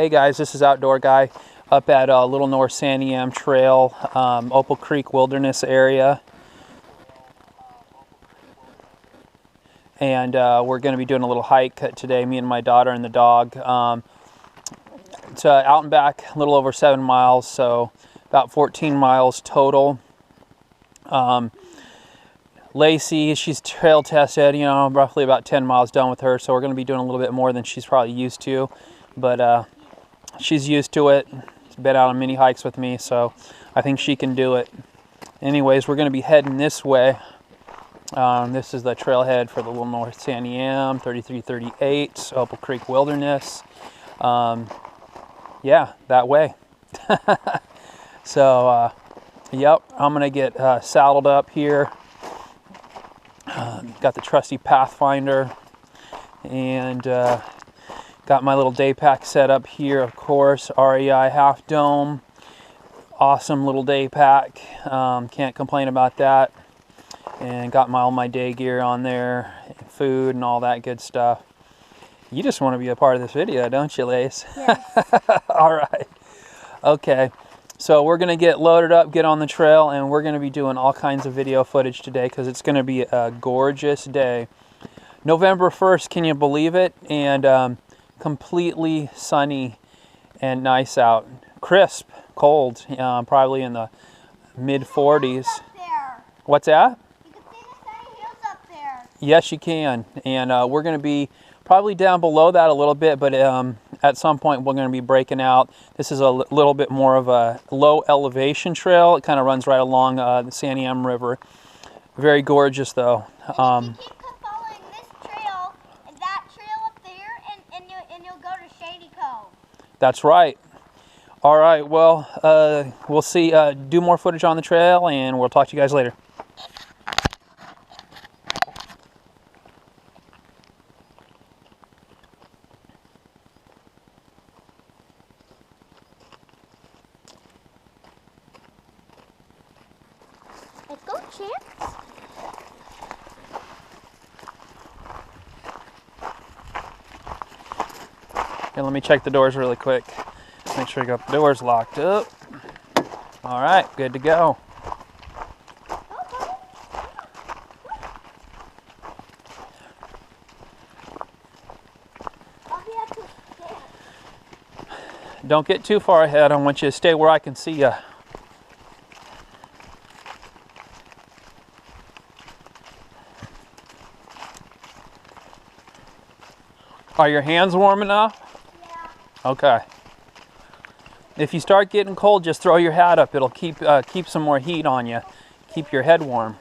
Hey guys, this is Outdoor Guy up at Little North Santiam Trail, Opal Creek Wilderness area. And we're going to be doing a little hike today, me and my daughter and the dog. It's out and back, a little over 7 miles, so about 14 miles total. Lacey, she's trail tested, you know, roughly about 10 miles done with her, so we're going to be doing a little bit more than she's probably used to, but she's used to it. She's been out on mini hikes with me, so I think she can do it. Anyways, we're going to be heading this way. This is the trailhead for the Little North Santiam, 3338, Opal Creek Wilderness. Yeah, that way. So, yep, I'm going to get saddled up here. Got the trusty Pathfinder, and got my little day pack set up here, of course. REI Half Dome. Awesome little day pack. Can't complain about that. And got all my day gear on there, food and all that good stuff. You just want to be a part of this video, don't you, Lace? Yes. All right. Okay. So we're going to get loaded up, get on the trail, and we're going to be doing all kinds of video footage today because it's going to be a gorgeous day. November 1st, can you believe it? And completely sunny and nice out. Crisp, cold, probably in the mid-40s. What's that? You can see the sunny hills up there. Yes, you can. And we're going to be probably down below that a little bit, but at some point we're going to be breaking out. This is a little bit more of a low elevation trail. It kind of runs right along the Santiam River. Very gorgeous though. If you keep following this trail and that trail up there, and you'll go to Shady Cove. That's right. All right, well, we'll see, do more footage on the trail, and we'll talk to you guys later. Let's go, Chance. Here, let me check the doors really quick. Make sure you got the doors locked up. All right, good to go. Don't get too far ahead. I want you to stay where I can see you. Are your hands warm enough? Yeah. Okay. If you start getting cold, just throw your hat up. It'll keep some more heat on you. Keep your head warm.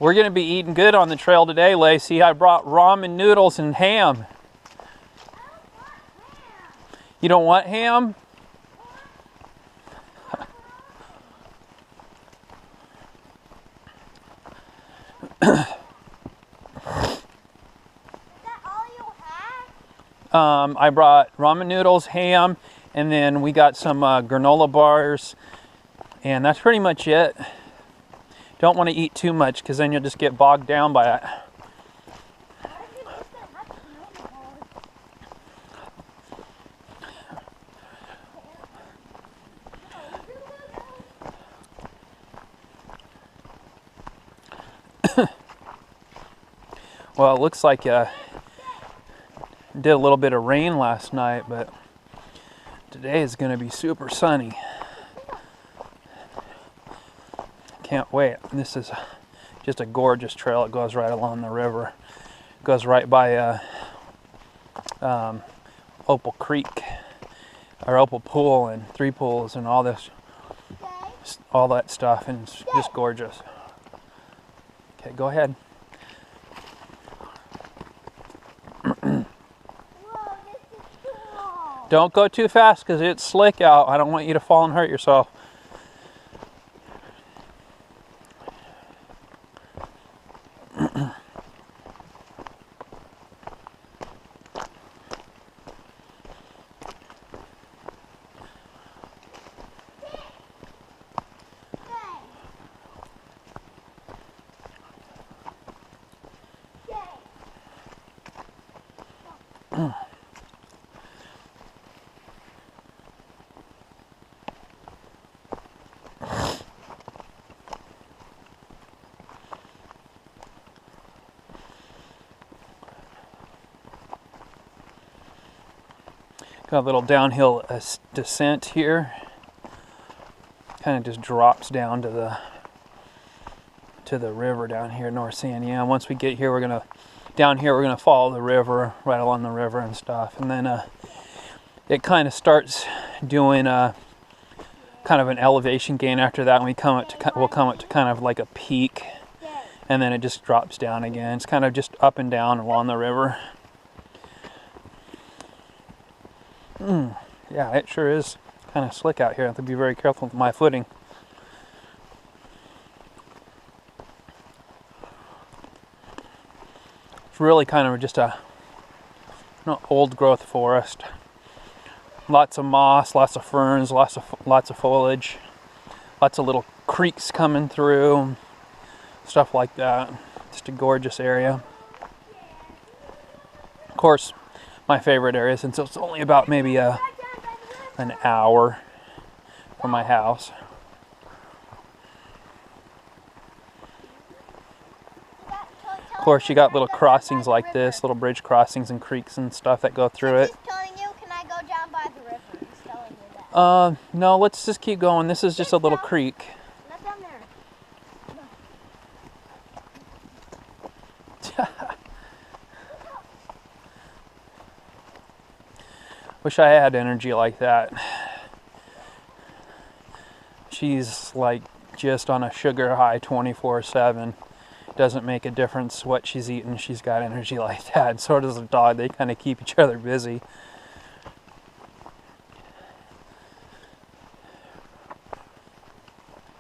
We're going to be eating good on the trail today, Lacey. I brought ramen noodles and ham. You don't want ham? Is that all you have? I brought ramen noodles, ham, and then we got some granola bars, and that's pretty much it. Don't want to eat too much because then you'll just get bogged down by it. Well, it looks like did a little bit of rain last night, but today is going to be super sunny. Can't wait. This is just a gorgeous trail. It goes right along the river. It goes right by Opal Creek, or Opal Pool, and 3 pools, and all this, all that stuff, and it's just gorgeous. Okay, go ahead. Whoa, this is cool. Don't go too fast because it's slick out. I don't want you to fall and hurt yourself. Got a little downhill descent here. Kind of just drops down to the river down here, North Santiam. Once we get here, we're gonna follow the river, right along the river and stuff, and then it kind of starts doing kind of an elevation gain after that. And we'll come up to kind of like a peak, and then it just drops down again. It's kind of just up and down along the river. Yeah, it sure is kind of slick out here. I have to be very careful with my footing. It's really kind of just a old growth forest. Lots of moss, lots of ferns, lots of foliage, lots of little creeks coming through, stuff like that. Just a gorgeous area. Of course, my favorite area, since it's only about maybe an hour from my house. Of course, you got little crossings like this, little bridge crossings and creeks and stuff that go through it. Telling you, can I go down by the river? He's telling you that. No, let's just keep going. This is just a little creek. Not down there. Wish I had energy like that. She's like just on a sugar high 24/7. Doesn't make a difference what she's eating. She's got energy like that. And so does the dog. They kind of keep each other busy.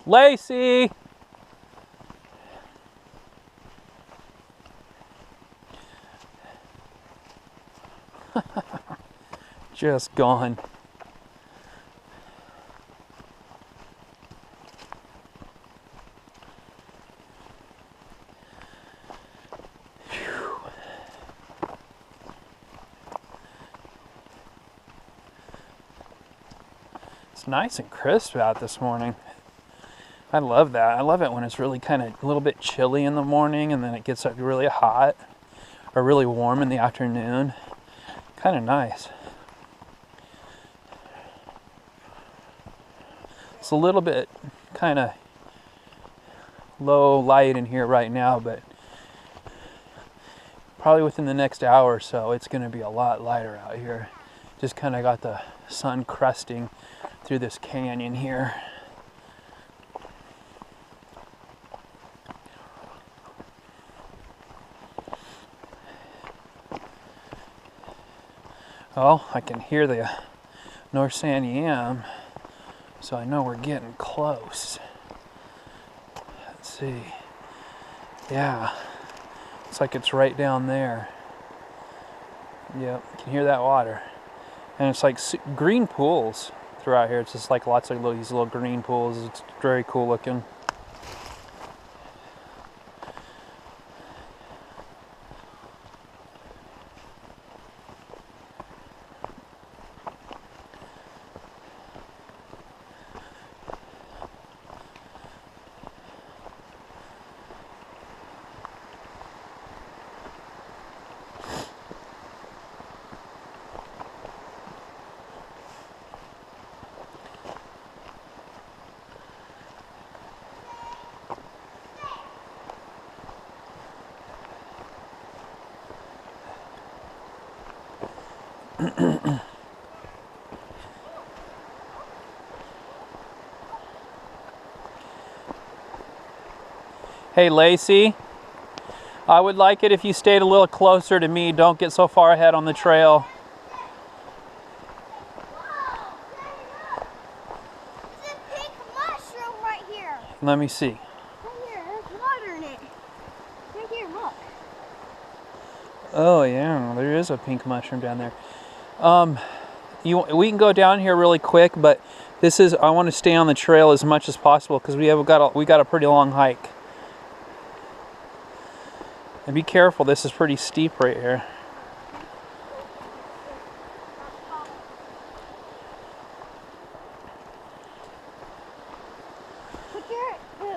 Lacey! Just gone. It's nice and crisp out this morning. I love that. I love it when it's really kind of a little bit chilly in the morning and then it gets really hot or really warm in the afternoon. Kind of nice. It's a little bit kind of low light in here right now, but probably within the next hour or so it's going to be a lot lighter out here. Just kind of got the sun crusting through this canyon here. Oh, I can hear the North Santiam, so I know we're getting close. Let's see. Yeah, it's like it's right down there. Yep, you can hear that water. And it's like green pools throughout here. It's just like lots of these little green pools. It's very cool looking. Hey Lacey, I would like it if you stayed a little closer to me. Don't get so far ahead on the trail. Let me see. Right here, there's water in it. Right here, look. Oh yeah, there is a pink mushroom down there. We can go down here really quick, but I want to stay on the trail as much as possible because we got a pretty long hike. And be careful, this is pretty steep right here.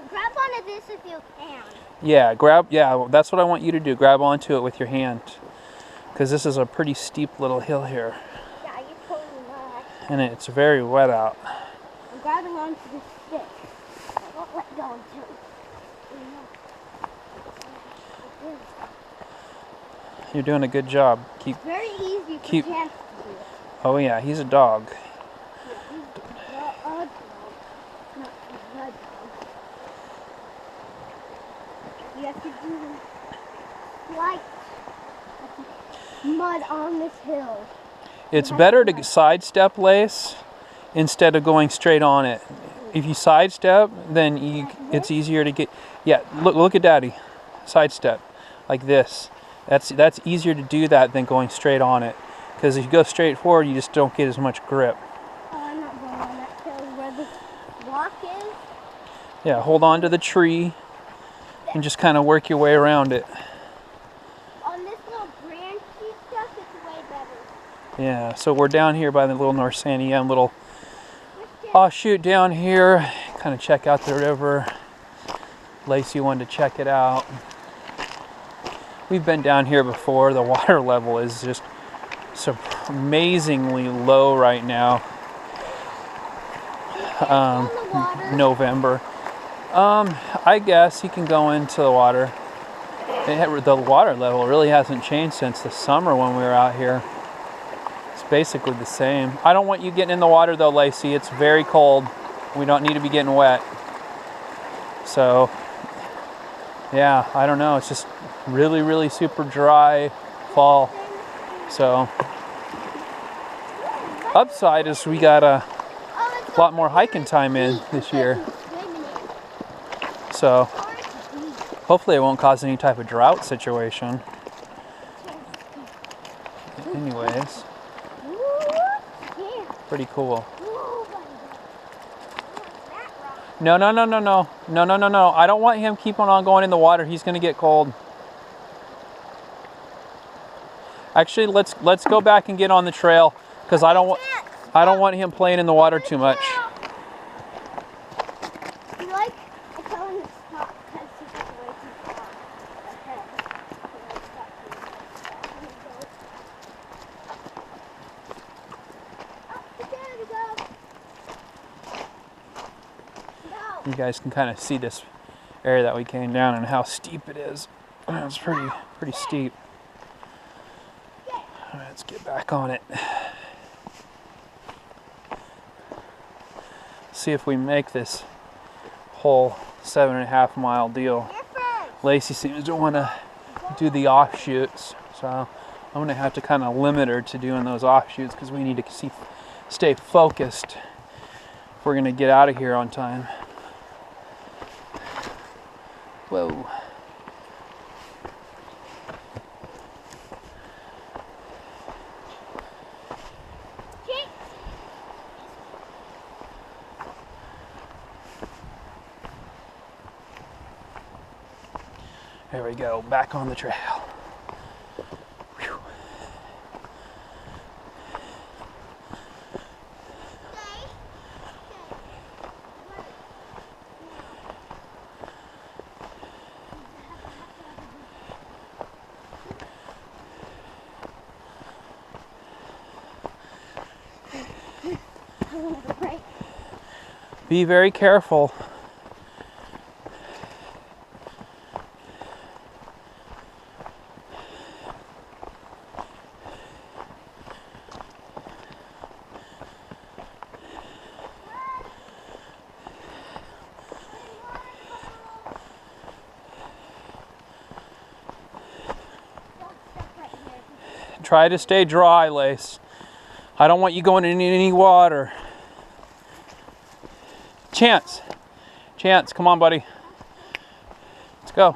Grab onto this if you can. Yeah, that's what I want you to do. Grab onto it with your hand. Because this is a pretty steep little hill here. Yeah, you totally not. And it's very wet out. I'm grabbing onto this stick. I won't let go until it. You're doing a good job. It's very easy for Chance to do it. Oh yeah, he's a dog. Yeah, he's a dog. Not the dog. You have to do like mud on this hill. It's better to sidestep lace instead of going straight on it. If you sidestep, then it's easier to get. Yeah, look at Daddy. Sidestep like this. That's easier to do that than going straight on it. Because if you go straight forward, you just don't get as much grip. Oh, I'm not going on that hill where the rock is. Yeah, hold on to the tree and just kind of work your way around it. On this little branchy stuff, it's way better. Yeah, so we're down here by the little North Santiam little offshoot down here. Kind of check out the river. Lacey wanted to check it out. We've been down here before. The water level is just so amazingly low right now. November. I guess you can go into the water. The water level really hasn't changed since the summer when we were out here. It's basically the same. I don't want you getting in the water though, Lacey. It's very cold. We don't need to be getting wet. So, yeah, I don't know. It's just really, really super dry fall. So, upside is we got a lot more hiking time in this year. So, hopefully it won't cause any type of drought situation. Anyways, pretty cool. No. I don't want him keeping on going in the water. He's going to get cold. Actually, let's go back and get on the trail because I don't want him playing in the water too much. You like I tell him to stop because he's way too far ahead. There we go. No. You guys can kind of see this area that we came down and how steep it is. It's pretty steep. All right, let's get back on it. See if we make this whole 7.5 mile deal. Lacey seems to want to do the offshoots, so I'm going to have to kind of limit her to doing those offshoots because we need to stay focused if we're going to get out of here on time. Whoa. There we go, back on the trail. Whew. Be very careful. Try to stay dry, Lace. I don't want you going in any water. Chance, Chance, come on, buddy. Let's go.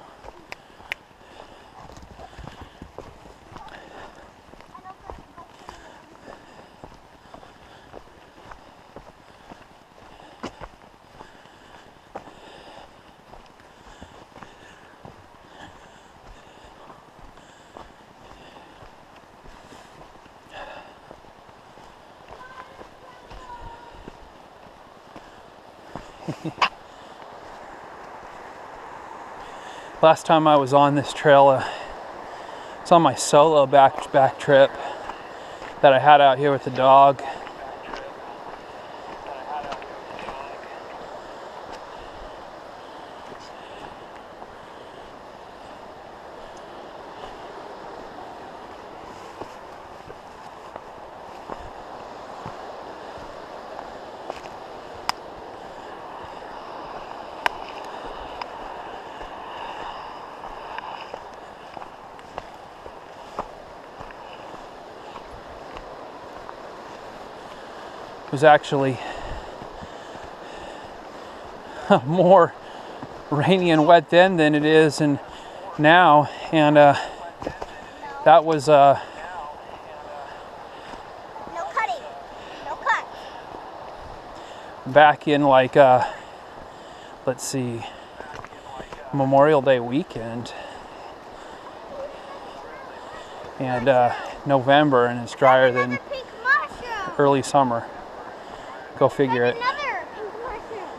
Last time I was on this trail, it's on my solo back trip that I had out here with the dog. It was actually more rainy and wet then than it is now, and that was No cutting. No cut. back in like let's see, Memorial Day weekend, and November, and it's drier than Another pink mushroom. early summer. Go figure it. Another pink mushroom.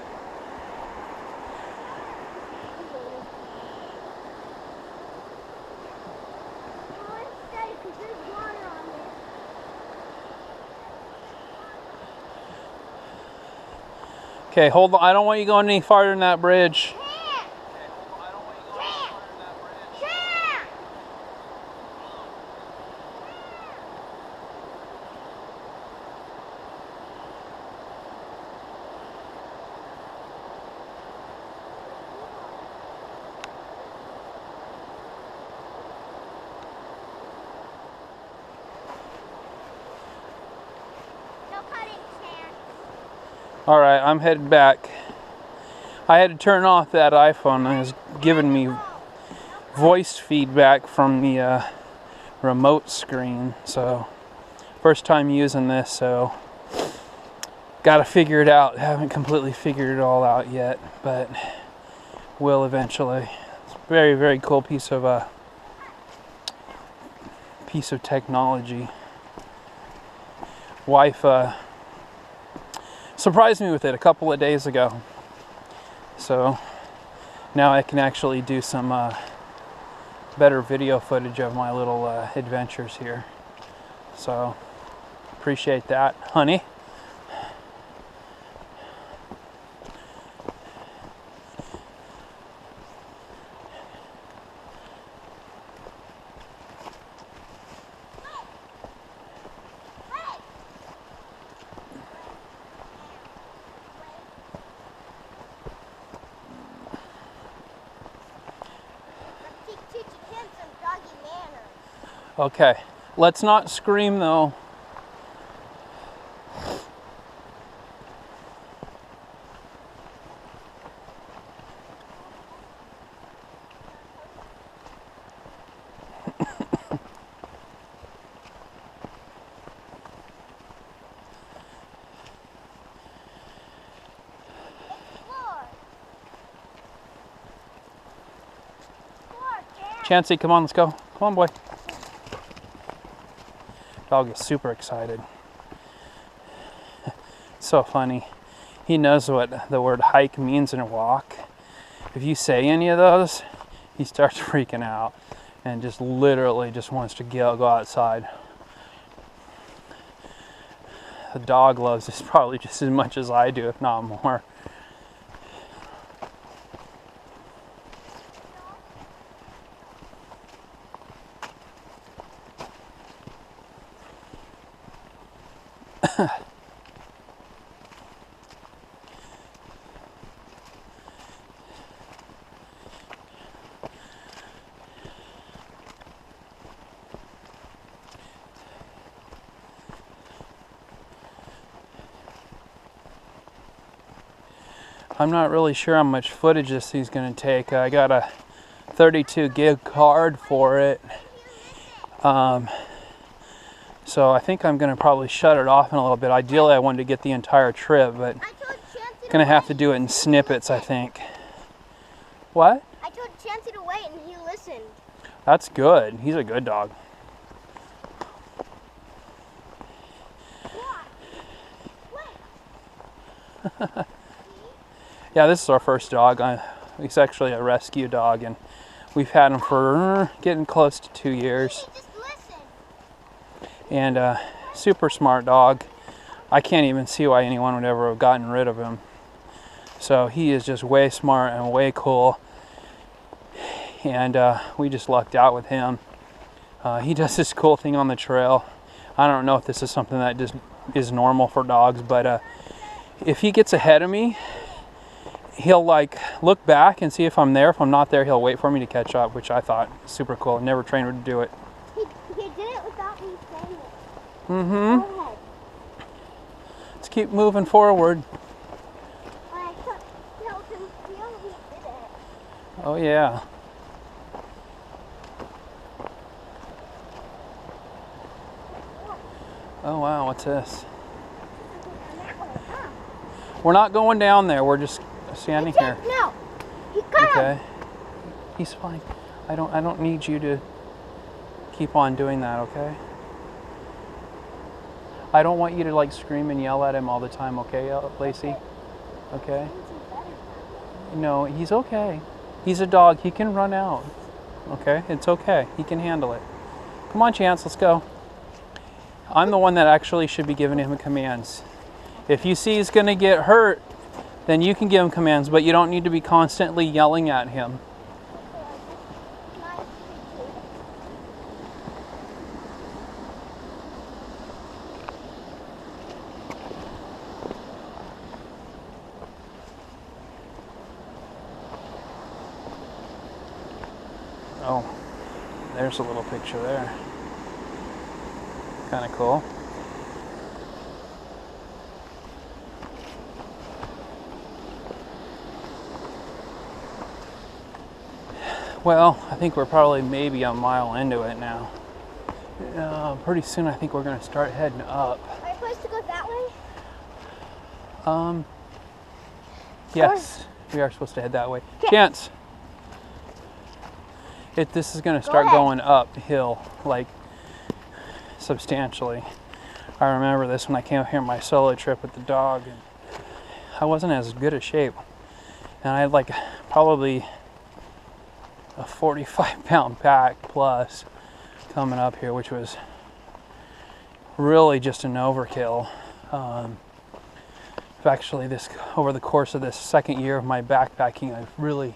Let's stay because there's water on there. Okay, hold on. I don't want you going any farther than that bridge. No cutting, Stan. All right, I'm headed back. I had to turn off that iPhone. It was giving me voice feedback from the remote screen. So, first time using this, so got to figure it out. Haven't completely figured it all out yet, but will eventually. It's a very, very cool piece of technology. Wife surprised me with it a couple of days ago, so now I can actually do some better video footage of my little adventures here. So appreciate that, honey. Teaching him some doggy manners. Okay, let's not scream though. Chancey, come on, let's go. Come on, boy. Dog is super excited. So funny. He knows what the word hike means in a walk. If you say any of those, he starts freaking out and just literally just wants to go outside. The dog loves this probably just as much as I do, if not more. I'm not really sure how much footage this thing's going to take. I got a 32 gig card for it. So I think I'm going to probably shut it off in a little bit. Ideally, I wanted to get the entire trip, but I'm going to have to do it in snippets, I think. What? I told Chancey to wait and he listened. That's good. He's a good dog. Yeah, this is our first dog. He's actually a rescue dog, and we've had him for getting close to 2 years. Just listen. And super smart dog. I can't even see why anyone would ever have gotten rid of him. So he is just way smart and way cool. And we just lucked out with him. He does this cool thing on the trail. I don't know if this is something that just is normal for dogs, but if he gets ahead of me, he'll like look back and see if I'm there. If I'm not there, he'll wait for me to catch up, which I thought was super cool. Never trained him to do it. He did it without me saying it. Mm-hmm. Go ahead. Let's keep moving forward. When I told him feel, he did it. Oh yeah. Oh wow, what's this? We're not going down there. We're just standing here. No. He got him. Okay. He's fine. I don't need you to keep on doing that, okay? I don't want you to like scream and yell at him all the time, okay, Lacey? Okay? No, he's okay. He's a dog. He can run out. Okay? It's okay. He can handle it. Come on, Chance, let's go. I'm the one that actually should be giving him commands. If you see he's going to get hurt, then you can give him commands, but you don't need to be constantly yelling at him. Oh, there's a little picture there. Kind of cool. Well, I think we're probably maybe a mile into it now. Pretty soon I think we're going to start heading up. Are you supposed to go that way? Yes, we are supposed to head that way. Chance! This is going to start going uphill, like, substantially. I remember this when I came up here on my solo trip with the dog, and I wasn't as good a shape. And I had like probably a 45-pound pack plus coming up here, which was really just an overkill. Actually, over the course of this second year of my backpacking, I've really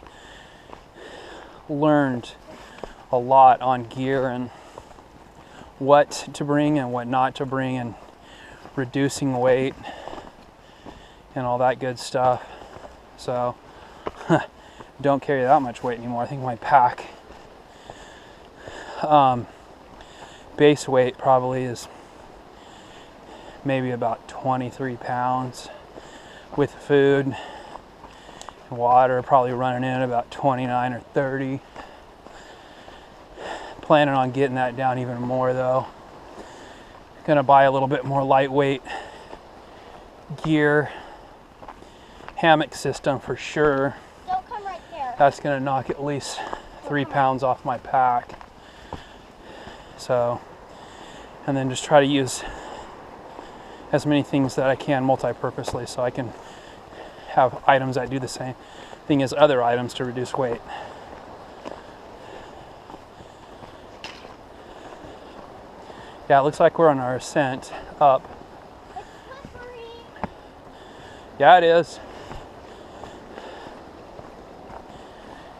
learned a lot on gear and what to bring and what not to bring, and reducing weight and all that good stuff. So don't carry that much weight anymore. I think my pack base weight probably is maybe about 23 pounds with food and water, probably running in at about 29 or 30. Planning on getting that down even more though. Gonna buy a little bit more lightweight gear, hammock system for sure. Don't come right there. That's gonna knock at least 3 pounds off my pack. So, and then just try to use as many things that I can multi-purposely so I can have items that do the same thing as other items to reduce weight. Yeah, it looks like we're on our ascent up. It's slippery. Yeah, it is.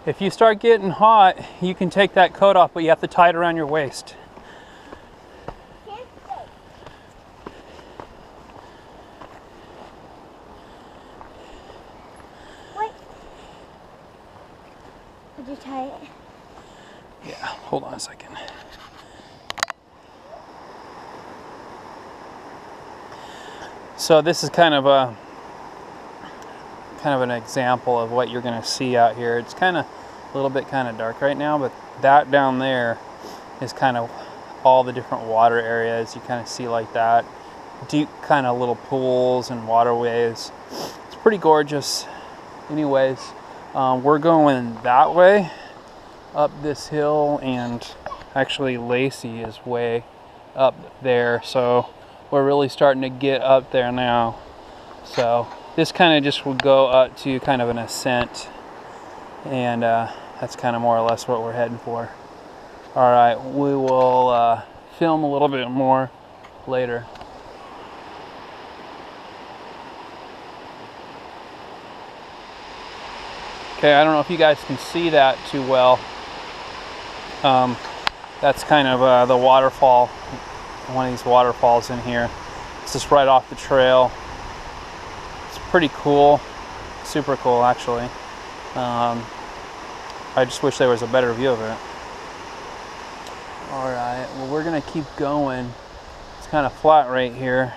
If you start getting hot, you can take that coat off, but you have to tie it around your waist. Can't stay. Wait. Did you tie it? Yeah, hold on a second. So this is kind of kind of an example of what you're going to see out here. It's kind of a little bit kind of dark right now, but that down there is kind of all the different water areas. You kind of see like that. Deep kind of little pools and waterways. It's pretty gorgeous. Anyways, we're going that way up this hill, and actually Lacey is way up there, so we're really starting to get up there now. So this kind of just will go up to kind of an ascent, and that's kind of more or less what we're heading for. All right, we will film a little bit more later. Okay, I don't know if you guys can see that too well. That's kind of the waterfall, one of these waterfalls in here. It's just right off the trail. It's pretty cool, super cool actually. I just wish there was a better view of it. All right, well, we're gonna keep going. It's kind of flat right here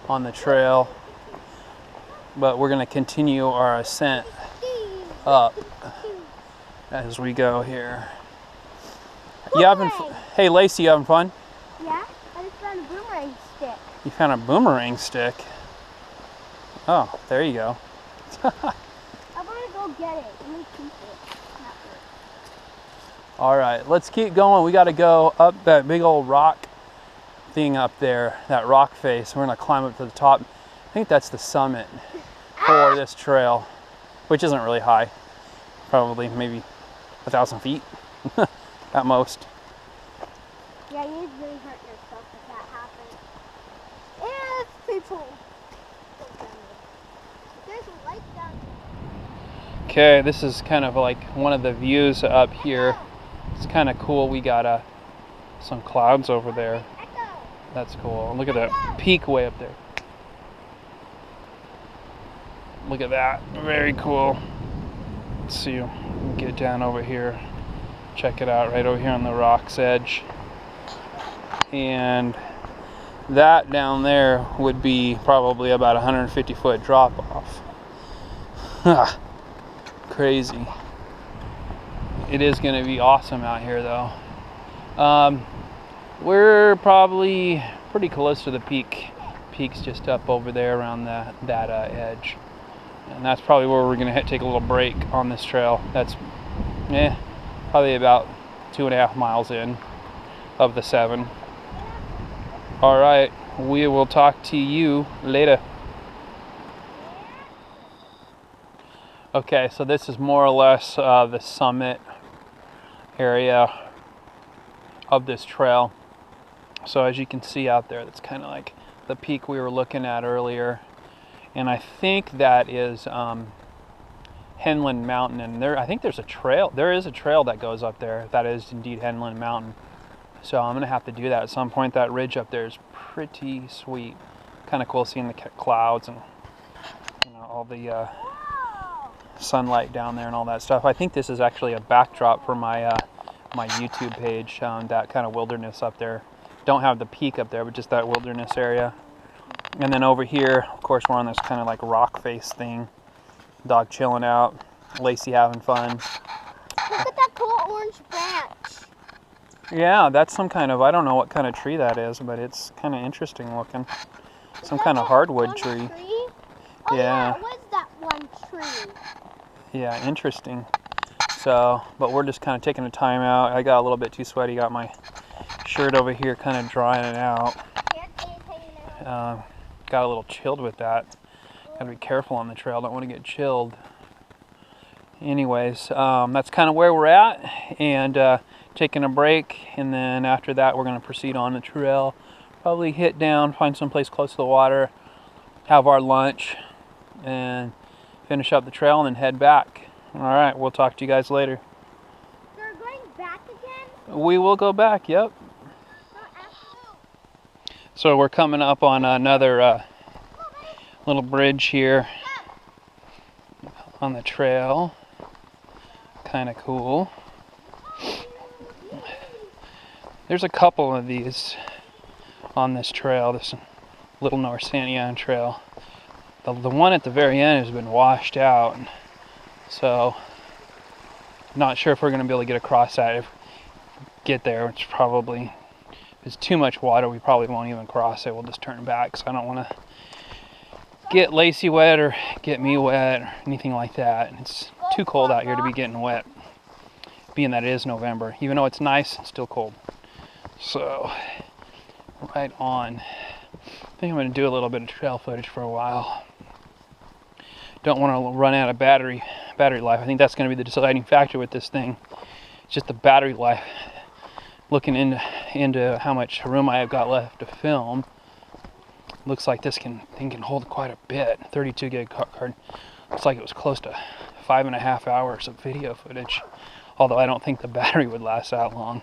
on the trail, but we're gonna continue our ascent up as we go here. You having? Hey, Lacey, you having fun? Yeah, I just found a boomerang stick. You found a boomerang stick? Oh, there you go. I want to go get it. Let me keep it. All right, let's keep going. We got to go up that big old rock thing up there, that rock face. We're gonna climb up to the top. I think that's the summit for this trail, which isn't really high. Probably maybe 1,000 feet at most. Yeah, you'd really hurt yourself if that happened. If people don't tell me. There's a light down there. Okay, this is kind of like one of the views up here. It's kind of cool. We got some clouds over there. That's cool. Look at that peak way up there. Look at that. Very cool. Let's see. Get down over here. Check it out right over here on the rock's edge. And that down there would be probably about 150 foot drop off. Crazy. It is going to be awesome out here though. We're probably pretty close to the peak. Peak's just up over there around that edge. And that's probably where we're going to take a little break on this trail. That's probably about 2.5 miles in of the 7. All right, we will talk to you later. Okay, so this is more or less the summit area of this trail. So as you can see out there, that's kind of like the peak we were looking at earlier. And I think that is Henland Mountain, and I think there's a trail. There is a trail that goes up there. That is indeed Henland Mountain. So I'm gonna have to do that at some point. That ridge up there is pretty sweet. Kind of cool seeing the clouds and all the sunlight down there and all that stuff. I think this is actually a backdrop for my my YouTube page. That kind of wilderness up there. Don't have the peak up there, but just that wilderness area. And then over here, of course, we're on this kind of like rock face thing. Dog chilling out. Lacey having fun. Look at that cool orange branch. Yeah, that's some kind of, I don't know what kind of tree that is, but it's kind of interesting looking. Some kind of hardwood tree. Oh, Yeah. It was that one tree. Yeah, interesting. So, but we're just kind of taking a time out. I got a little bit too sweaty. Got my shirt over here kind of drying it out. Got a little chilled with that. Gotta be careful on the trail. Don't want to get chilled. Anyways, that's kind of where we're at, and taking a break. And then after that, we're going to proceed on the trail. Probably hit down, find some place close to the water, have our lunch, and finish up the trail, and then head back. All right, we'll talk to you guys later. So we're going back again? We will go back. Yep. So we're coming up on another little bridge here on the trail. Kind of cool. There's a couple of these on this trail, this little North Santiam trail. The one at the very end has been washed out, so not sure if we're going to be able to get across that. If get there, it's probably, if it's too much water, we probably won't even cross it. We'll just turn back, because I don't want to get Lacey wet or get me wet or anything like that. It's too cold out here to be getting wet, being that it is November. Even though it's nice, it's still cold. So, right on. I think I'm going to do a little bit of trail footage for a while. Don't want to run out of battery life. I think that's going to be the deciding factor with this thing. It's just the battery life. Looking into how much room I have got left to film, looks like this thing can hold quite a bit. 32 gig card. Looks like it was close to 5.5 hours of video footage. Although I don't think the battery would last that long.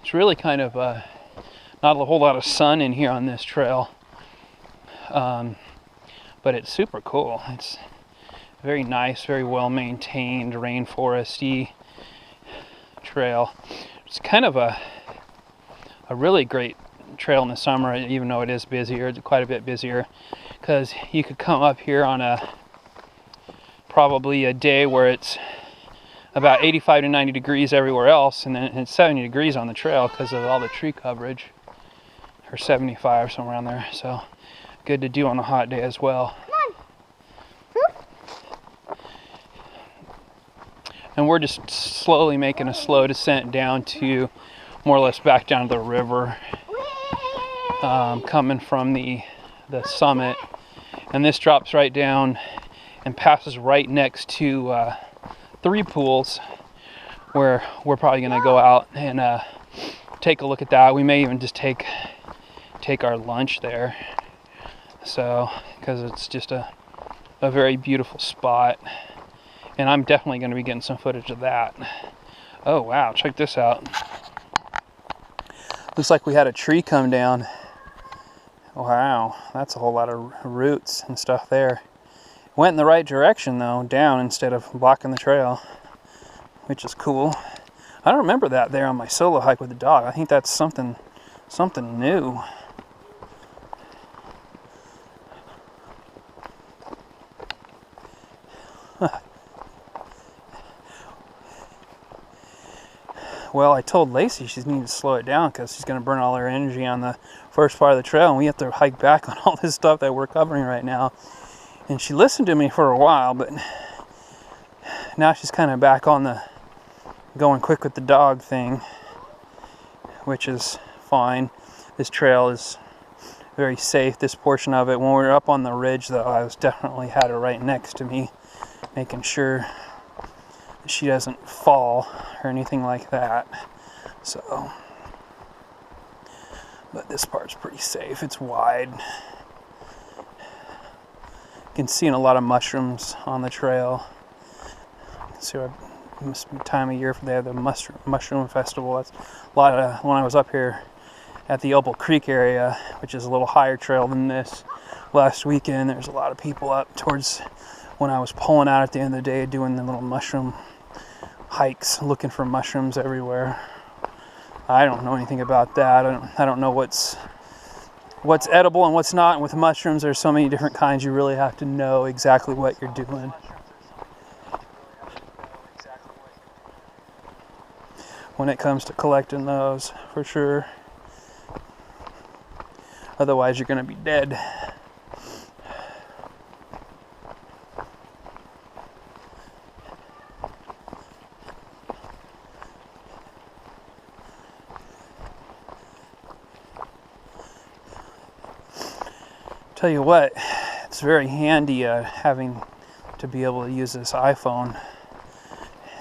It's really kind of not a whole lot of sun in here on this trail. But it's super cool. It's very nice, very well maintained, rainforesty trail. It's kind of a really great trail in the summer, even though it is busier. It's quite a bit busier, because you could come up here on probably a day where it's about 85 to 90 degrees everywhere else, and then it's 70 degrees on the trail because of all the tree coverage, or 75, somewhere around there. So good to do on a hot day as well. And we're just slowly making a slow descent down to more or less back down to the river, coming from the summit. And this drops right down and passes right next to 3 pools, where we're probably going to go out and take a look at that. We may even just take our lunch there. So, because it's just a very beautiful spot. And I'm definitely going to be getting some footage of that. Oh wow, check this out. Looks like we had a tree come down. Wow, that's a whole lot of roots and stuff there. Went in the right direction though, down instead of blocking the trail, which is cool. I don't remember that there on my solo hike with the dog. I think that's something new. Well, I told Lacey she needs to slow it down because she's going to burn all her energy on the first part of the trail, and we have to hike back on all this stuff that we're covering right now. And she listened to me for a while, but now she's kind of back on the going quick with the dog thing, which is fine. This trail is very safe, this portion of it. When we were up on the ridge, though, I was definitely had her right next to me, making sure she doesn't fall or anything like that. So, but this part's pretty safe. It's wide. You can see a lot of mushrooms on the trail. You can see what must be time of year for they have the mushroom festival. That's a lot of when I was up here at the Opal Creek area, which is a little higher trail than this. Last weekend, there's a lot of people up towards when I was pulling out at the end of the day, doing the little mushroom hikes, looking for mushrooms everywhere. I don't know anything about that. I don't know what's edible and what's not. And with mushrooms, there's so many different kinds. You really have to know exactly what you're doing. When it comes to collecting those, for sure. Otherwise, you're going to be dead. Tell you what, it's very handy having to be able to use this iPhone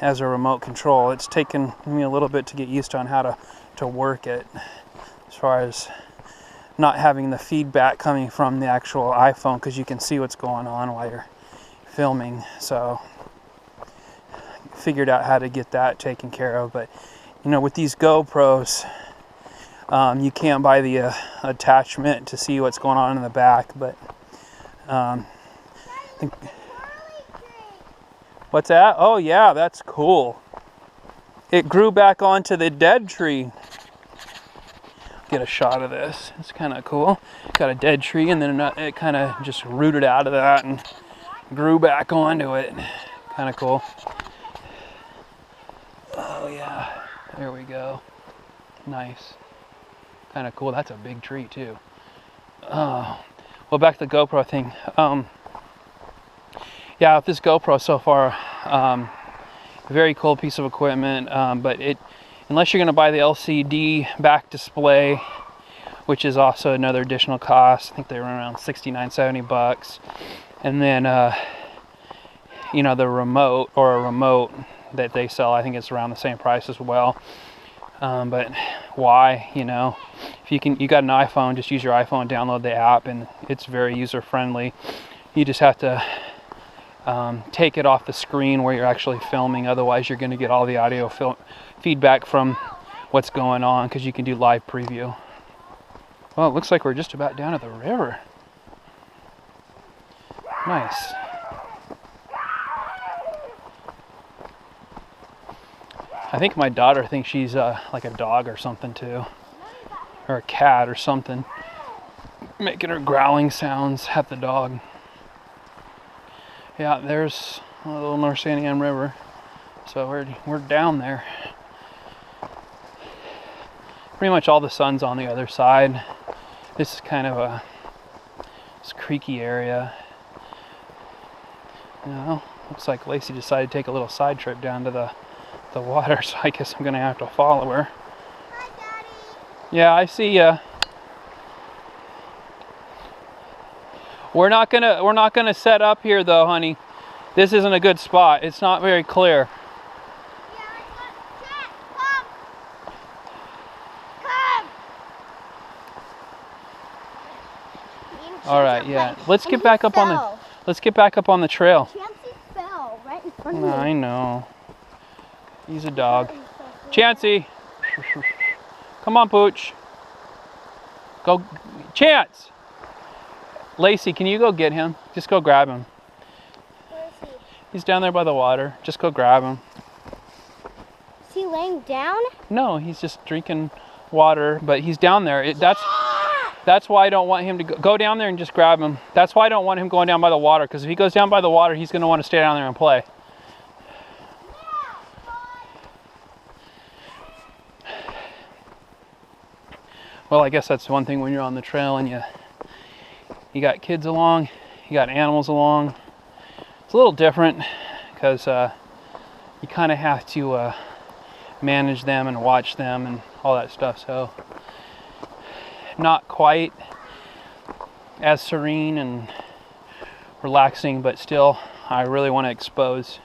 as a remote control. It's taken me a little bit to get used to on how to work it, as far as not having the feedback coming from the actual iPhone, because you can see what's going on while you're filming. So figured out how to get that taken care of. But you know, with these GoPros, you can't buy the attachment to see what's going on in the back, but what's that? Oh yeah, that's cool. It grew back onto the dead tree. get a shot of this. It's kind of cool. Got a dead tree, and then it kind of just rooted out of that and grew back onto it. Kind of cool. Oh yeah, there we go. Nice. Kind of cool. That's a big tree too. Oh, well, back to the GoPro thing. Yeah, with this GoPro so far, very cool piece of equipment, but unless you're going to buy the LCD back display, which is also another additional cost. I think they run around $69-70, and then you know, the remote, or a remote that they sell, I think it's around the same price as well. But why? You know, if you got an iPhone, just use your iPhone, download the app, and it's very user friendly. You just have to take it off the screen where you're actually filming, otherwise you're going to get all the audio feedback from what's going on, because you can do live preview. Well, it looks like we're just about down at the river. Nice. I think my daughter thinks she's like a dog or something too, or a cat or something, making her growling sounds at the dog. Yeah, there's a little North Santiam River, so we're down there. Pretty much all the sun's on the other side. This is kind of this creeky area. You know, looks like Lacey decided to take a little side trip down to the water, so I guess I'm gonna have to follow her. Hi, Daddy. Yeah, I see ya. We're not gonna set up here though, honey. This isn't a good spot. It's not very clear. Yeah, Chat, come. Come. All right, yeah. Let's get back up on the trail. Chancey fell right in front of No, me. I know. He's a dog. Chancey! Come on, Pooch. Go. Chance! Lacey, can you go get him? Just go grab him. Where is he? He's down there by the water. Just go grab him. Is he laying down? No, he's just drinking water, but he's down there. That's why I don't want him to go down there and just grab him. That's why I don't want him going down by the water, because if he goes down by the water, he's going to want to stay down there and play. Well, I guess that's one thing when you're on the trail and you got kids along, you got animals along. It's a little different because you kind of have to manage them and watch them and all that stuff. So not quite as serene and relaxing, but still I really want to expose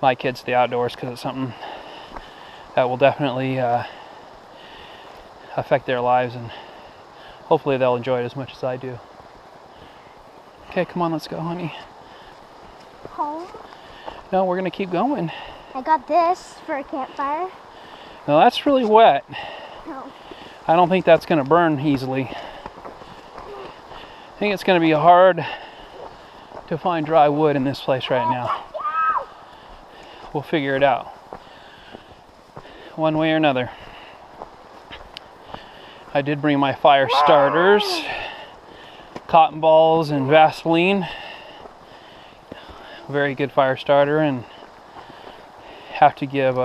my kids to the outdoors, because it's something that will definitely affect their lives, and hopefully they'll enjoy it as much as I do. Okay, come on, let's go, honey. Home. No, we're gonna keep going. I got this for a campfire. No, that's really wet. No. I don't think that's gonna burn easily. I think it's gonna be hard to find dry wood in this place right now. We'll figure it out one way or another. I did bring my fire starters, cotton balls and Vaseline. Very good fire starter, and have to give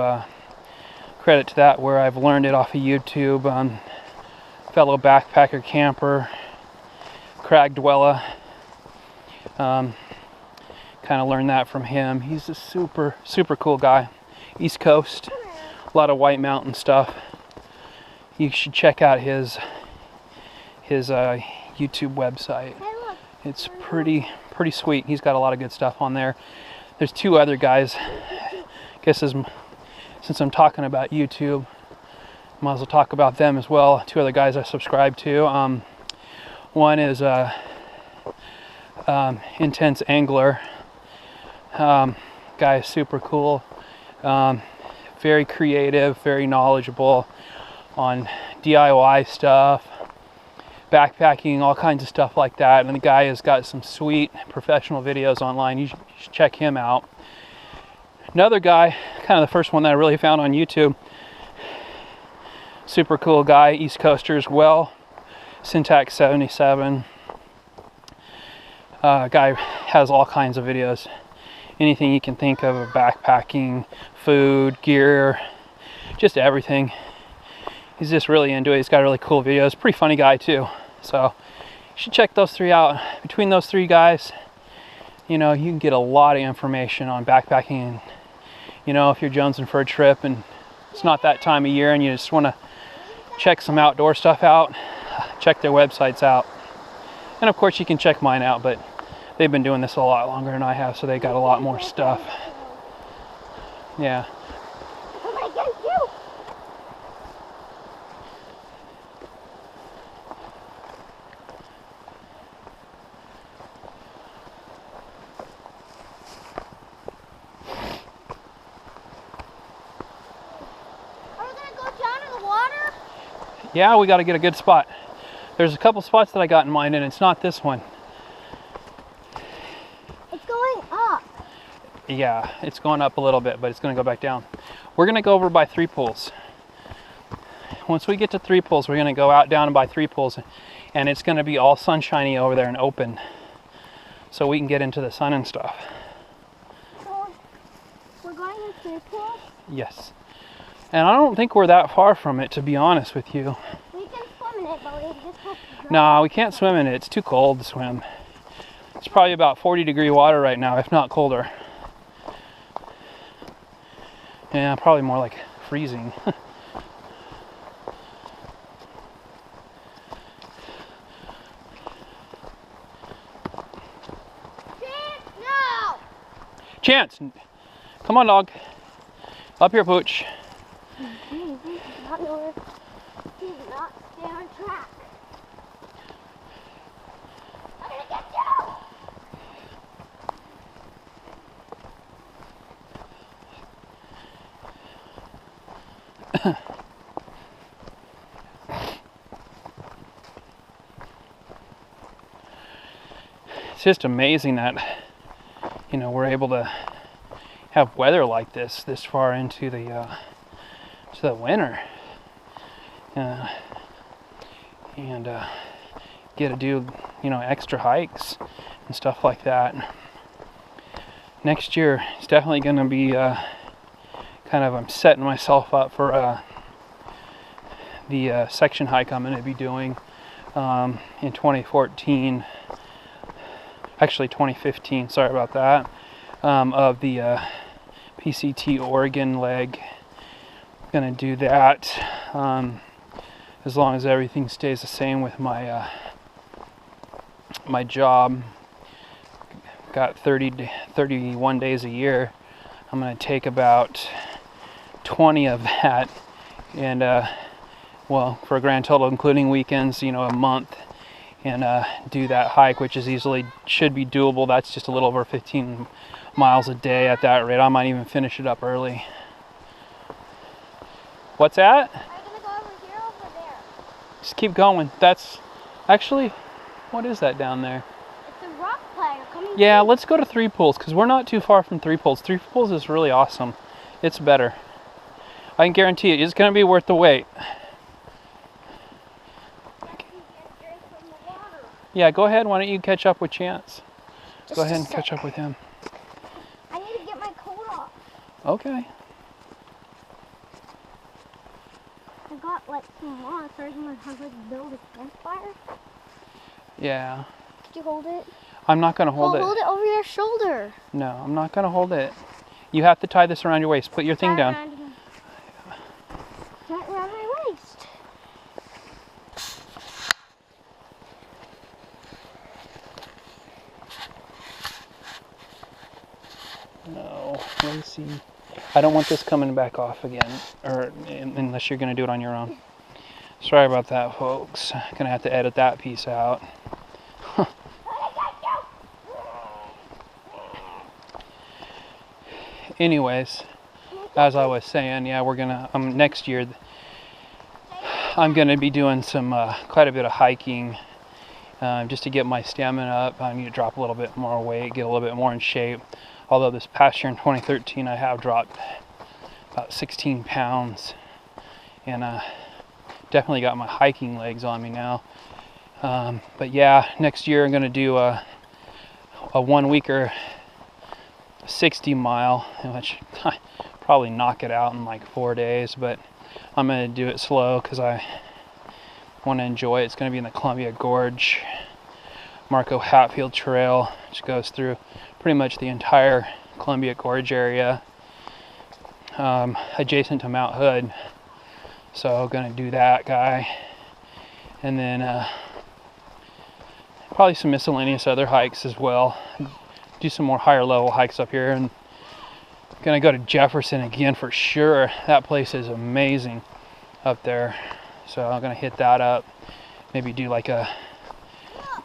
credit to that where I've learned it off of YouTube. Fellow backpacker camper, Crag Dwella. Kind of learned that from him. He's a super cool guy. East Coast, a lot of White Mountain stuff. You should check out his YouTube website. It's pretty sweet. He's got a lot of good stuff on there. There's two other guys. I guess since I'm talking about YouTube, might as well talk about them as well. Two other guys I subscribe to. One is Intense Angler. Guy is super cool. Very creative, very knowledgeable on DIY stuff, backpacking, all kinds of stuff like that. And the guy has got some sweet professional videos online. You should check him out. Another guy, kind of the first one that I really found on YouTube, Super cool guy, East Coaster as well. Syntax 77. Guy has all kinds of videos. Anything you can think of backpacking, food, gear, just everything. He's just really into it. He's got really cool videos. Pretty funny guy too. So you should check those three out. Between those three guys, you know, you can get a lot of information on backpacking. And, you know, if you're jonesing for a trip and it's not that time of year and you just want to check some outdoor stuff out, check their websites out. And of course you can check mine out, but they've been doing this a lot longer than I have, so they got a lot more stuff. Yeah. Oh my God, you! Are we gonna go down in the water? Yeah, we got to get a good spot. There's a couple spots that I got in mind, and it's not this one. It's going up. Yeah, it's going up a little bit, but it's going to go back down. We're going to go over by Three Pools. Once we get to Three Pools, we're going to go out down by Three Pools, and it's going to be all sunshiny over there and open, so we can get into the sun and stuff. So we're going to Three Pools? Yes. And I don't think we're that far from it, to be honest with you. We can swim in it, but we just have to drive. No, we can't swim in it. It's too cold to swim. It's probably about 40-degree water right now, if not colder. Yeah, probably more like freezing. No! Chance! Come on, dog. Up here, Pooch. Not north. Do not stay on track. I'm gonna get you! It's just amazing that, you know, we're able to have weather like this far into the winter, and get to do, you know, extra hikes and stuff like that. Next year it's definitely going to be kind of, I'm setting myself up for the section hike I'm going to be doing in 2014. Actually 2015, sorry about that, of the PCT Oregon leg. Gonna do that as long as everything stays the same with my my job. Got 31 days a year. I'm gonna take about 20 of that, and well, for a grand total including weekends, you know, a month, and do that hike, which is should be doable. That's just a little over 15 miles a day at that rate. I might even finish it up early. What's that? Are you gonna go over here or over there? Just keep going. That's actually, what is that down there? It's a rock player coming. Yeah, let's go to Three Pools, because we're not too far from Three Pools. Three Pools is really awesome. It's better. I can guarantee it. It's going to be worth the wait. Yeah, go ahead. Why don't you catch up with Chance? Go ahead and catch up with him. I need to get my coat off. Okay. I got like some moss. Are you gonna have to build a campfire? Yeah. Could you hold it? I'm not going to hold it. Hold it over your shoulder. No, I'm not going to hold it. You have to tie this around your waist. Put your thing down. Tie it around my waist. No, let me see. I don't want this coming back off again, or unless you're going to do it on your own. Sorry about that, folks. Gonna have to edit that piece out. Anyways, as I was saying, yeah, we're gonna next year. I'm gonna be doing some quite a bit of hiking, just to get my stamina up. I need to drop a little bit more weight, get a little bit more in shape. Although this past year in 2013, I have dropped about 16 pounds, and definitely got my hiking legs on me now. But yeah, next year I'm gonna do a 1 weeker 60 mile, which I probably knock it out in like 4 days, but I'm gonna do it slow because I want to enjoy it. It's gonna be in the Columbia Gorge Marco Hatfield Trail, which goes through pretty much the entire Columbia Gorge area, adjacent to Mount Hood. So I'm gonna do that guy, and then probably some miscellaneous other hikes as well. Do some more higher level hikes up here, and gonna go to Jefferson again for sure. That place is amazing up there, so I'm gonna hit that up. Maybe do like a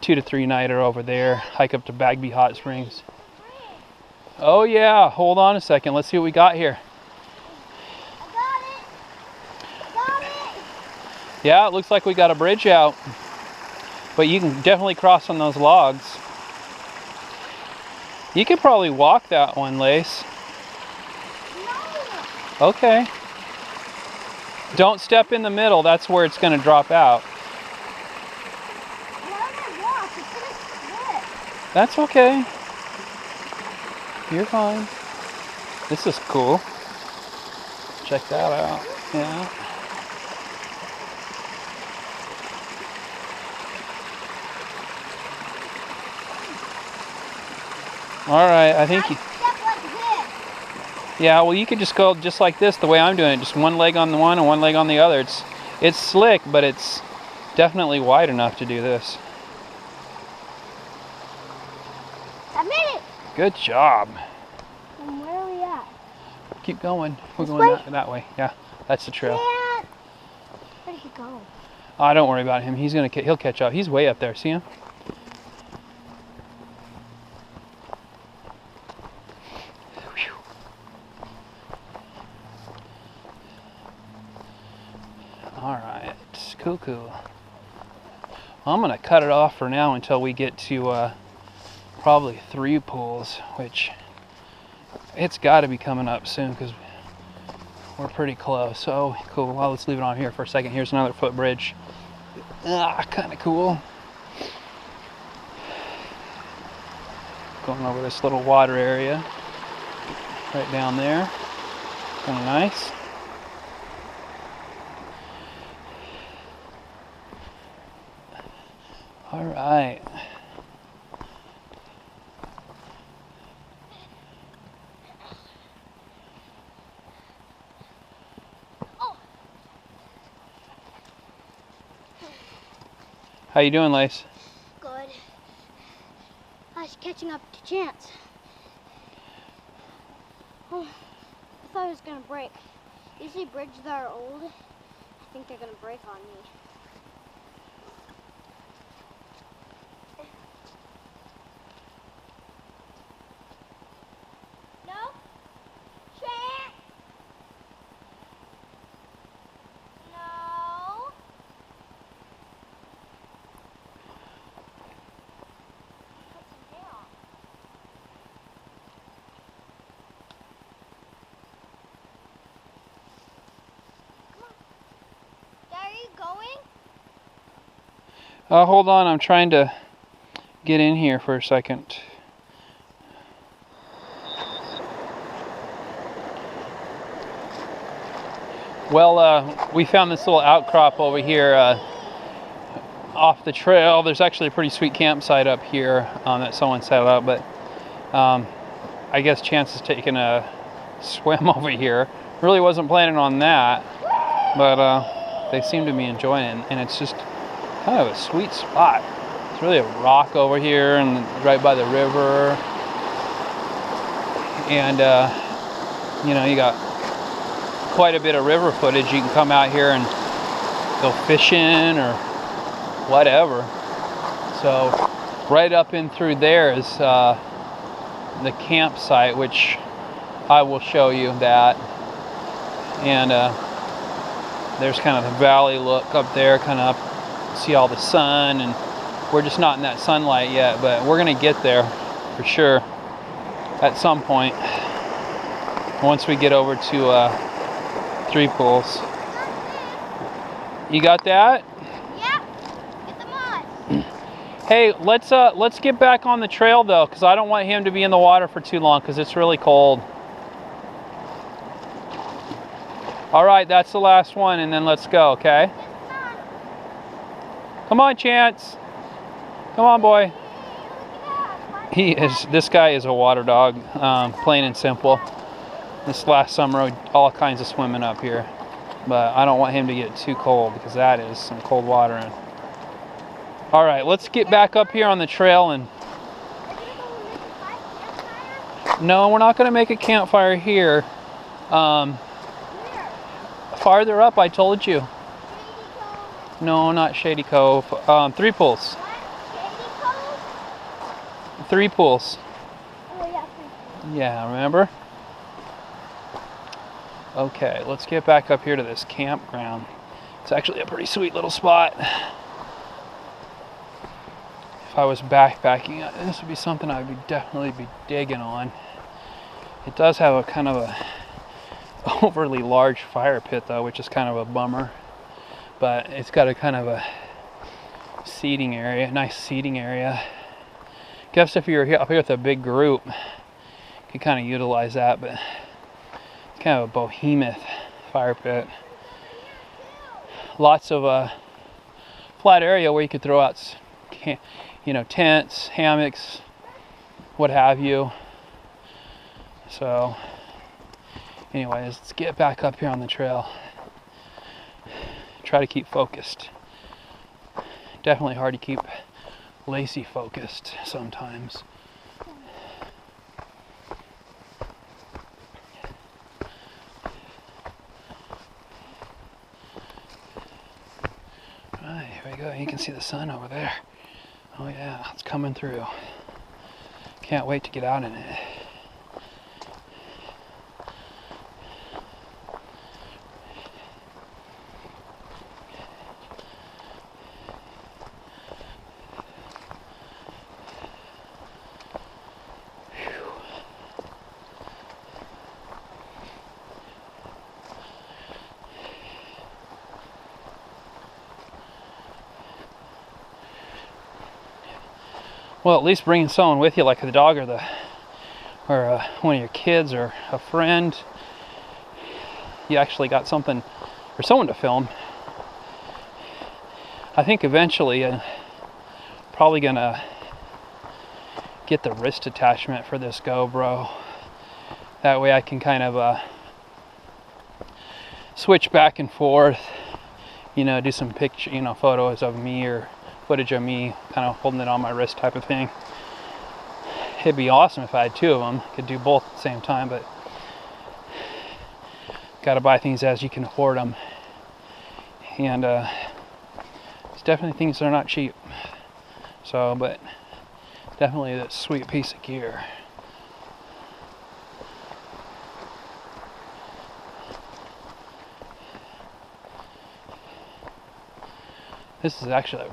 2 to 3 nighter over there, hike up to Bagby Hot Springs. Oh yeah, hold on a second, let's see what we got here. Yeah, it looks like we got a bridge out, but you can definitely cross on those logs. You could probably walk that one, Lace. No. Okay. Don't step in the middle, that's where it's going to drop out. That's okay. You're fine. This is cool. Check that out. Yeah. All right, I think you... Yeah, well, you could just go just like this, the way I'm doing it. Just one leg on the one and one leg on the other. It's slick, but it's definitely wide enough to do this. I made it! Good job. And where are we at? Keep going. We're going that way. Yeah, that's the trail. Where did he go? Oh, don't worry about him. He'll catch up. He's way up there. See him? Alright, cool. I'm going to cut it off for now until we get to probably 3 pools, which it's got to be coming up soon because we're pretty close. So cool. Well, let's leave it on here for a second. Here's another footbridge. Kind of cool. Going over this little water area right down there. Kind of nice. All right. How you doing, Lace? Good. I was catching up to Chance. Oh, I thought it was gonna break. Usually bridges that are old, I think they're gonna break on me. No? Chance? No? Put some hair on. Come on. Dad, are you going? Hold on, I'm trying to get in here for a second. Well, we found this little outcrop over here off the trail. There's actually a pretty sweet campsite up here that someone set up, but I guess Chance is taking a swim over here. Really wasn't planning on that, but they seem to be enjoying it, and it's just kind of a sweet spot. It's really a rock over here and right by the river, and you know, you got quite a bit of river footage. You can come out here and go fishing or whatever. So right up in through there is the campsite, which I will show you that, and there's kind of the valley look up there, kind of up, see all the sun, and we're just not in that sunlight yet, but we're gonna get there for sure at some point once we get over to 3 pools. You got that? Yeah. Get them on. Hey, let's get back on the trail though, because I don't want him to be in the water for too long because it's really cold. All right, that's the last one, and then let's go, okay? Come on, Chance. Come on, boy. This guy is a water dog, plain and simple. This last summer, all kinds of swimming up here. But I don't want him to get too cold because that is some cold water. All right, let's get back up here on the trail and... No, we're not gonna make a campfire here. Farther up, I told you. No, not Shady Cove. Three Pools. Three Pools. Oh, yeah, 3 Pools. Yeah, remember? Okay, let's get back up here to this campground. It's actually a pretty sweet little spot. If I was backpacking, this would be something I would definitely be digging on. It does have a kind of a overly large fire pit though, which is kind of a bummer. But it's got a kind of a seating area, nice seating area. Guess if you're up here with a big group, you can kind of utilize that, but it's kind of a behemoth fire pit. Lots of flat area where you could throw out, tents, hammocks, what have you. So, anyways, let's get back up here on the trail. Try to keep focused. Definitely hard to keep Lacey focused sometimes. Alright, here we go. You can see the sun over there. Oh yeah, it's coming through. Can't wait to get out in it. Well, at least bringing someone with you, like the dog or one of your kids or a friend. You actually got something or someone to film. I think eventually probably gonna get the wrist attachment for this GoPro. That way I can kind of switch back and forth, do some photos of me or footage of me kind of holding it on my wrist type of thing. It'd be awesome if I had two of them. Could do both at the same time, but gotta buy things as you can afford them. And it's definitely things that are not cheap. So, but definitely a sweet piece of gear. This is actually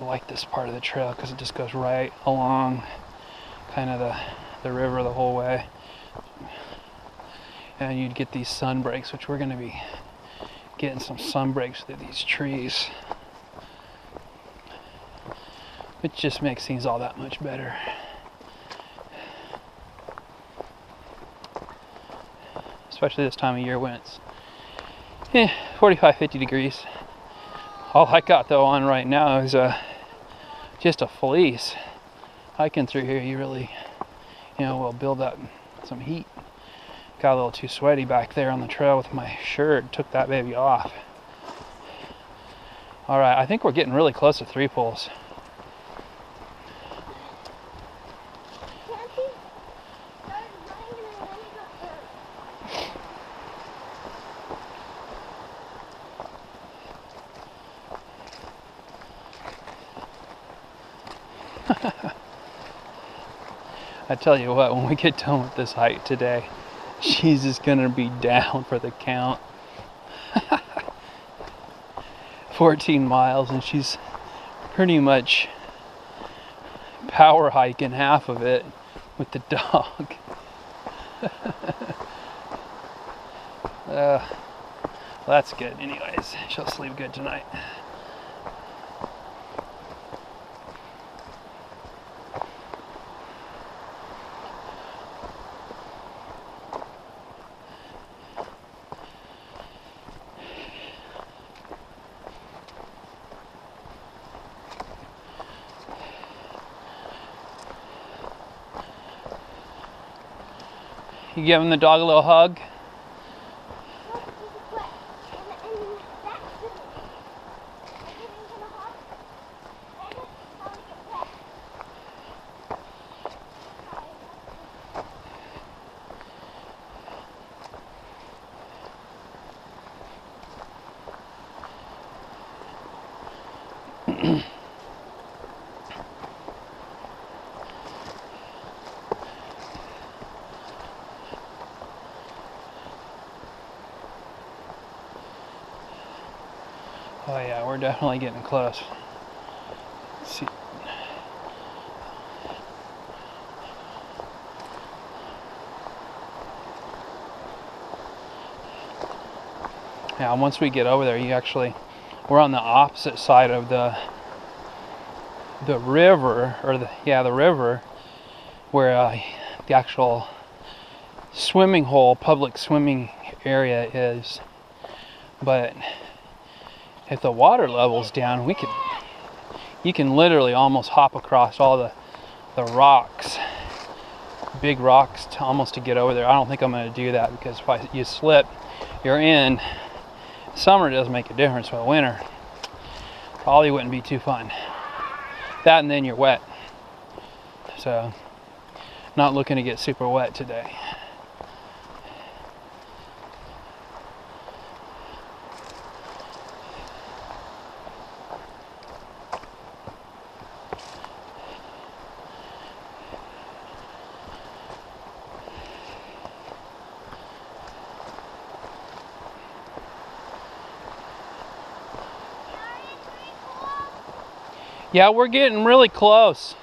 I like this part of the trail because it just goes right along kind of the river the whole way. And you'd get these sun breaks, which we're going to be getting some sun breaks through these trees. Which just makes things all that much better. Especially this time of year when it's 45, 50 degrees. All I got though on right now is just a fleece. Hiking through here, you really, will build up some heat. Got a little too sweaty back there on the trail with my shirt. Took that baby off. All right, I think we're getting really close to 3 Pools. I tell you what, when we get done with this hike today, she's just gonna be down for the count. 14 miles, and she's pretty much power hiking half of it with the dog. That's good. Anyways, she'll sleep good tonight. You giving the dog a little hug? Oh yeah, we're definitely getting close. Let's see. Yeah, once we get over there, we're on the opposite side of the river, or the river, where the actual swimming hole, public swimming area is. But if the water level's down, you can literally almost hop across all the rocks, big rocks, almost to get over there. I don't think I'm going to do that, because if you slip, you're in. Summer does make a difference, but winter probably wouldn't be too fun. That, and then you're wet. So, not looking to get super wet today. Yeah, we're getting really close.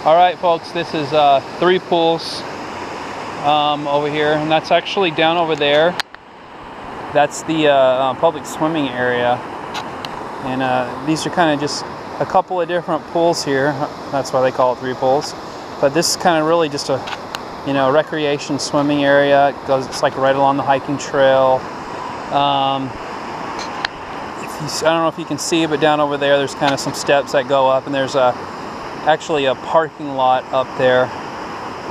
All right, folks, this is 3 pools over here, and that's actually down over there. That's the public swimming area, and these are kind of just a couple of different pools here. That's why they call it 3 pools. But this is kind of really just a, recreation swimming area. It's like right along the hiking trail. I don't know if you can see, but down over there, there's kind of some steps that go up, and there's actually a parking lot up there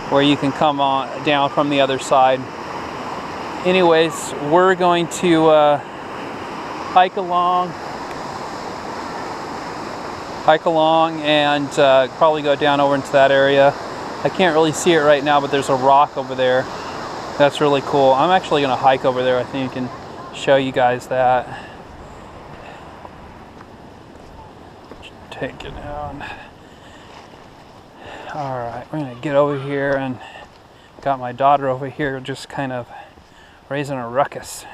where you can come on down from the other side. Anyways, we're going to hike along and probably go down over into that area. I can't really see it right now, but there's a rock over there. That's really cool. I'm actually going to hike over there. I think I can show you guys that. Take it down. All right, we're gonna get over here, and got my daughter over here just kind of raising a ruckus.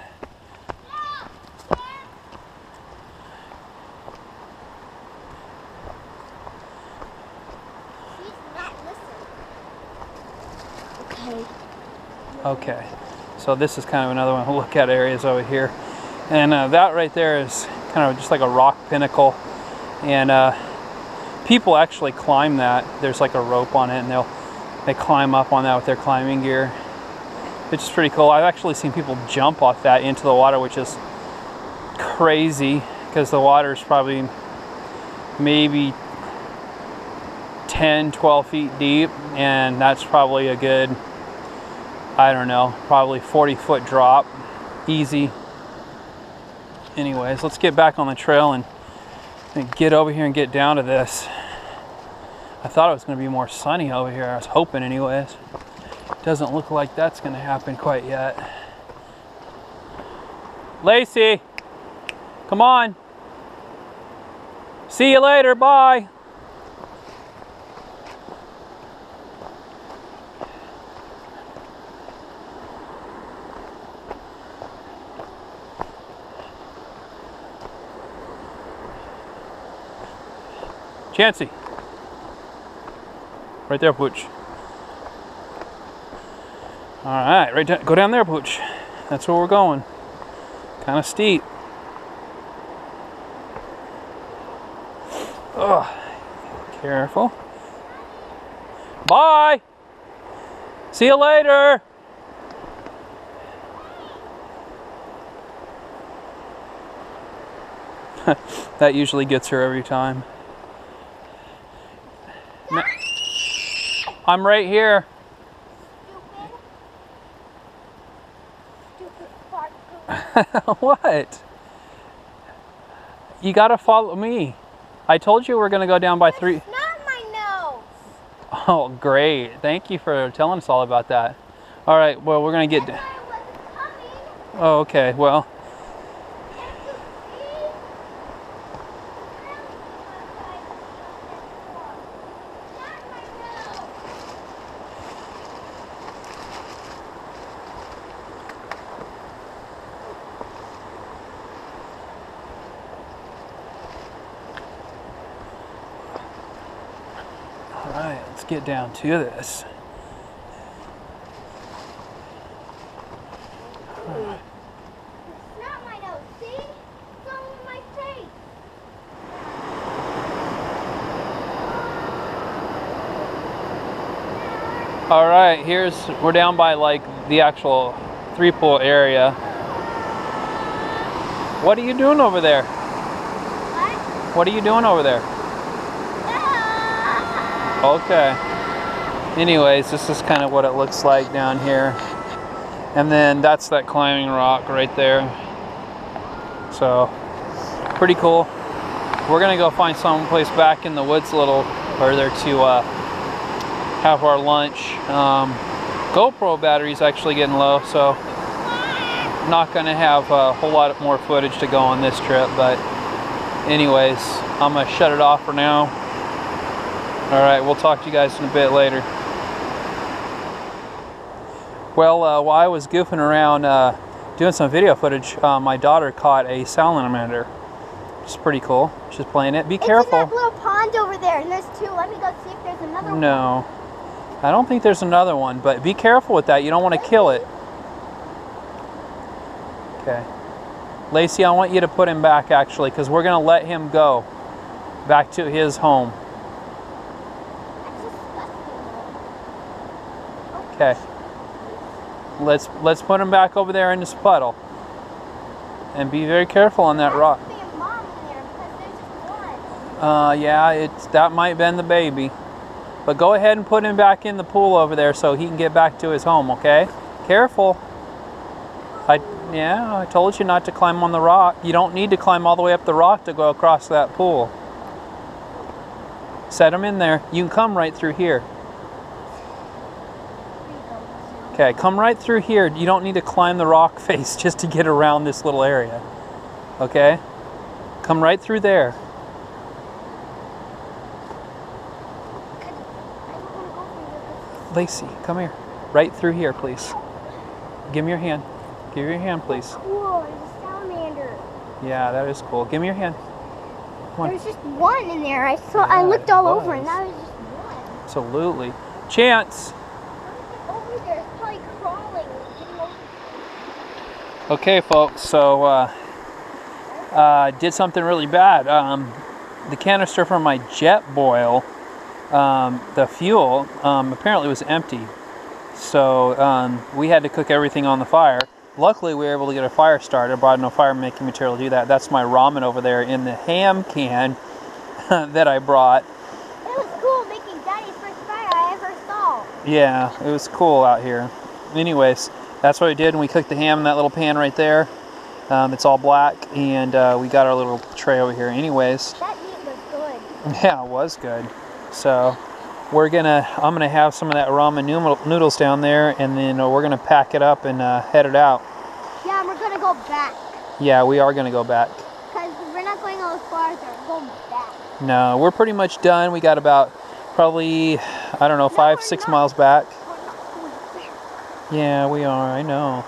She's not listening. Okay, so this is kind of another one. We'll look at areas over here, and that right there is kind of just like a rock pinnacle, and people actually climb that. There's like a rope on it, and they climb up on that with their climbing gear, which is pretty cool. I've actually seen people jump off that into the water, which is crazy, because the water is probably maybe 10-12 feet deep, and that's probably a good, I don't know, probably 40-foot drop, easy. Anyways, let's get back on the trail and And get over here and get down to this. I thought it was going to be more sunny over here. I was hoping anyways. Doesn't look like that's going to happen quite yet. Lacey, come on. See you later, bye. Chancey. Right there, Pooch. All right, right down, go down there, Pooch. That's where we're going. Kind of steep. Ugh. Careful. Bye. See you later. That usually gets her every time. No. I'm right here. What? You gotta follow me. I told you we're gonna go down by 3. It's not my nose. Oh, great. Thank you for telling us all about that. All right, well, we're gonna get... That's why I wasn't coming. Oh, okay, well... All right, let's get down to this. It's not my nose, see? It's all in my face. All right, we're down by like the actual 3-pool area. What are you doing over there? What? What are you doing over there? Okay. Anyways, this is kind of what it looks like down here. And then that's that climbing rock right there. So, pretty cool. We're gonna go find some place back in the woods a little further to have our lunch. GoPro battery's actually getting low, so not gonna have a whole lot more footage to go on this trip, but anyways, I'm gonna shut it off for now. All right, we'll talk to you guys in a bit later. Well, while I was goofing around doing some video footage, my daughter caught a salamander. It's pretty cool. She's playing it. Be careful. It's in that little pond over there, and there's 2. Let me go see if there's another one. No, I don't think there's another one, but be careful with that. You don't want to kill it. Okay. Lacey, I want you to put him back, actually, because we're going to let him go back to his home. Okay. Let's put him back over there in this puddle. And be very careful on that rock. Yeah, that might have been the baby. But go ahead and put him back in the pool over there so he can get back to his home, okay? Careful. I told you not to climb on the rock. You don't need to climb all the way up the rock to go across that pool. Set him in there. You can come right through here. Okay, come right through here. You don't need to climb the rock face just to get around this little area. Okay? Come right through there. Lacey, come here. Right through here, please. Give me your hand. Give me your hand, please. Cool, there's a salamander. Yeah, that is cool. Give me your hand. Come on. There was just one in there. I looked all over, and that was just one. Absolutely. Chance. Over there, it's probably crawling. Okay, folks, so did something really bad. The canister from my jet boil, the fuel, apparently was empty. So we had to cook everything on the fire. Luckily, we were able to get a fire started. I brought no fire making material to do that. That's my ramen over there in the ham can that I brought. It was cool making Daddy's first fire I ever saw. Yeah, it was cool out here. Anyways, that's what we did, and we cooked the ham in that little pan right there. It's all black, and we got our little tray over here. Anyways, That meat Yeah, it was good. So I'm gonna have some of that ramen noodles down there, and then we're gonna pack it up and head it out. Yeah, and we're gonna go back. Yeah, we are gonna go back. Because we're not going a little farther, we're going back. No, we're pretty much done. We got about probably, I don't know, No, 5, we're 6 not. miles back. We're not going back. Yeah, we are. I know.